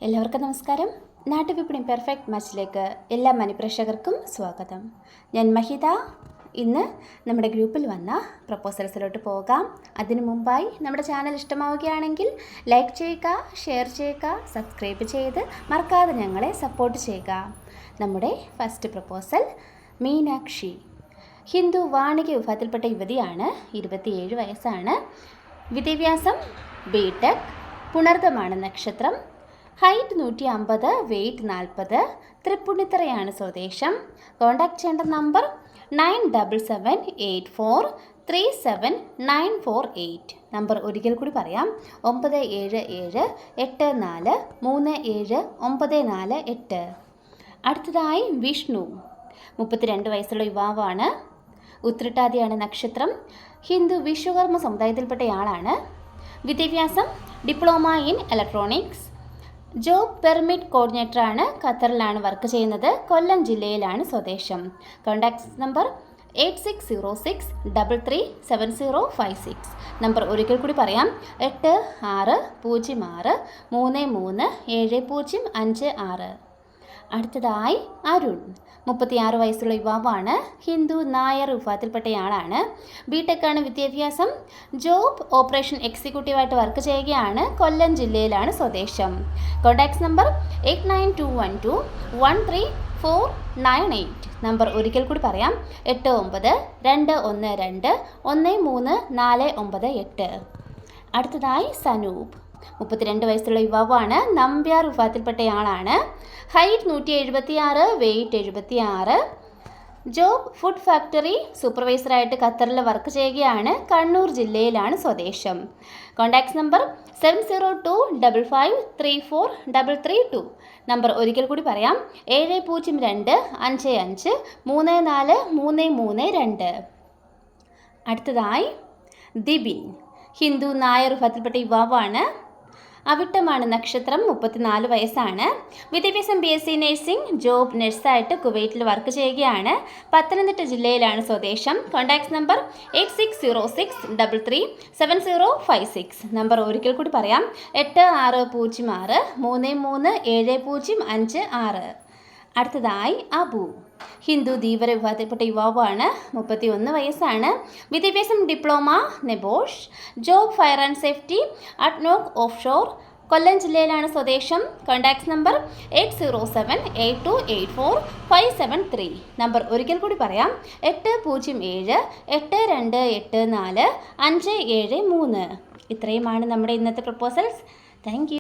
എല്ലാവർക്കും നമസ്കാരം. നാട്ടുവിപണി പെർഫെക്റ്റ് മാച്ചിലേക്ക് എല്ലാ മാന്യപ്രേക്ഷകർക്കും സ്വാഗതം. ഞാൻ മഹിത. ഇന്ന് നമ്മുടെ ഗ്രൂപ്പിൽ വന്ന പ്രപ്പോസൽസിലോട്ട് പോകാം. അതിനു മുമ്പായി നമ്മുടെ ചാനൽ ഇഷ്ടമാവുകയാണെങ്കിൽ ലൈക്ക് ചെയ്യുക, ഷെയർ ചെയ്യുക, സബ്സ്ക്രൈബ് ചെയ്ത് മറക്കാതെ ഞങ്ങളെ സപ്പോർട്ട് ചെയ്യുക. നമ്മുടെ ഫസ്റ്റ് പ്രപ്പോസൽ മീനാക്ഷി. ഹിന്ദു വാണിജ്യ വിഭാഗത്തിൽപ്പെട്ട യുവതിയാണ്. 27 വയസ്സാണ്. വിദ്യാഭ്യാസം ബിടെക്. പുണർദമാണ് നക്ഷത്രം. Height 150, weight 40. തൃപ്പുണിത്തറയാണ് സ്വദേശം. കോൺടാക്ട് ചെയ്യേണ്ട നമ്പർ 9778437948. നമ്പർ ഒരിക്കൽ കൂടി പറയാം: 9778437948. അടുത്തതായി വിഷ്ണു. 32 വയസ്സുള്ള യുവാവാണ്. ഉത്രട്ടാതിയാണ് നക്ഷത്രം. ഹിന്ദു വിശ്വകർമ്മ സമുദായത്തിൽപ്പെട്ടയാളാണ്. വിദ്യാഭ്യാസം diploma in electronics. Job permit കോർഡിനേറ്ററാണ്. ഖത്തറിലാണ് വർക്ക് ചെയ്യുന്നത്. കൊല്ലം ജില്ലയിലാണ് സ്വദേശം. Contact number 8606337056. നമ്പർ ഒരിക്കൽ കൂടി പറയാം: 8606337056. അടുത്തതായി അരുൺ. 36 വയസ്സുള്ള യുവാവാണ്. ഹിന്ദു നായർ വിഭാഗത്തിൽപ്പെട്ടയാളാണ്. ബിടെക്കാണ് വിദ്യാഭ്യാസം. ജോബ് ഓപ്പറേഷൻ എക്സിക്യൂട്ടീവായിട്ട് വർക്ക് ചെയ്യുകയാണ്. കൊല്ലം ജില്ലയിലാണ് സ്വദേശം. Contact number 8921213498. നമ്പർ ഒരിക്കൽ കൂടി പറയാം: 8921213498. അടുത്തതായി സനൂപ്. 32 വയസ്സുള്ള യുവാവാണ്. നമ്പ്യാർ വിഭാഗത്തിൽപ്പെട്ടയാളാണ്. Height 176, weight 76. Job food factory സൂപ്പർവൈസറായിട്ട് ഖത്തറിൽ വർക്ക് ചെയ്യുകയാണ്. കണ്ണൂർ ജില്ലയിലാണ് സ്വദേശം. Contact number 7025534332. നമ്പർ ഒരിക്കൽ കൂടി പറയാം: 7025553432. അടുത്തതായി ദിബിൻ. ഹിന്ദു നായർ വിഭാഗത്തിൽപ്പെട്ട യുവാവാണ്. അവിട്ടമാണ് നക്ഷത്രം. 34 വയസ്സാണ്. വിദ്യാഭ്യാസം BSc നഴ്സിംഗ്. ജോബ് നഴ്സായിട്ട് കുവൈറ്റിൽ വർക്ക് ചെയ്യുകയാണ്. പത്തനംതിട്ട ജില്ലയിലാണ് സ്വദേശം. Contact number 8606337056. നമ്പർ ഒരിക്കൽ കൂടി പറയാം: 8606337056. അടുത്തതായി അബു. ഹിന്ദു ധീവര വിഭാഗത്തിൽപ്പെട്ട യുവാവാണ്. 31 വയസ്സാണ്. വിദ്യാഭ്യാസം diploma NEBOSH. Job fire and safety ADNOC offshore. Kollam ജില്ലയിലാണ് സ്വദേശം. Contact number 8078284573. നമ്പർ ഒരിക്കൽ കൂടി പറയാം: 8078284573. ഇത്രയുമാണ് നമ്മുടെ ഇന്നത്തെ പ്രപ്പോസൽസ്. Thank you.